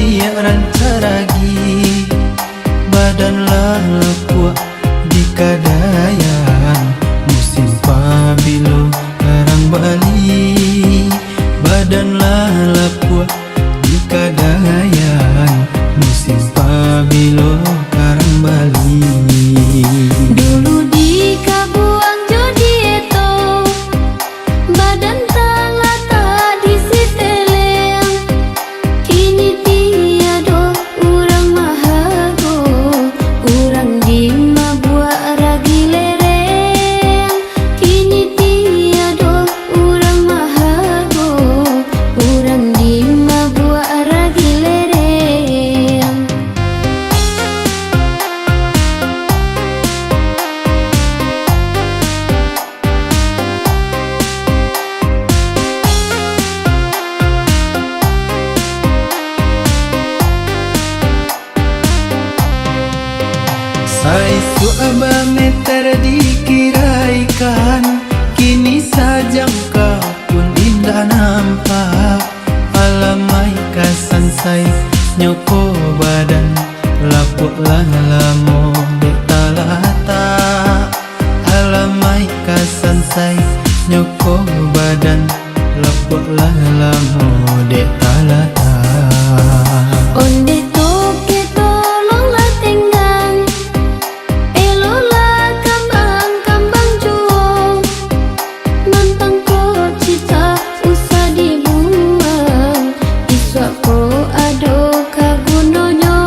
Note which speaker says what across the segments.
Speaker 1: tiak rancaragi badanlah kuat di kadayan musim pabilo karang bali badanlah kuat di kadayan musim pabilo karang bali.
Speaker 2: Dulu di Kabuang Jodieto badan talata di Siteleng, kini tiado urang mahago urang di Mabua ragi lereng, kini tiado urang mahago urang di Mabua ragi lereng.
Speaker 1: Saisu aba meter dikiraikan, kini sajang kau pun indah nampak. Alamai kasan sai nyoko badan, lapuklah lamo dek talata. Alamai kasan sai nyoko badan, lapuklah lamo dek talata.
Speaker 2: Onde toke tolonglah tenggang, elolah kambang-kambang juong, mantang ko cita usah dibuang, iswak ko ado kagunonyo,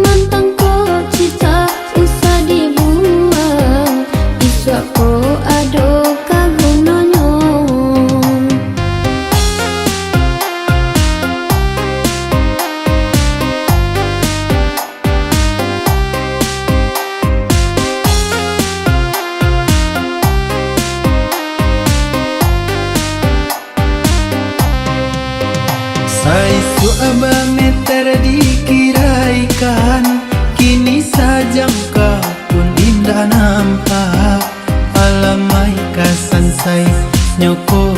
Speaker 2: mantang ko cita usah dibuang, iswak ko ado kagunonyo.
Speaker 1: Saisu aba meter dikiraikan, kini sajang kau pun indah nampak. Alamai kasan sai nyoko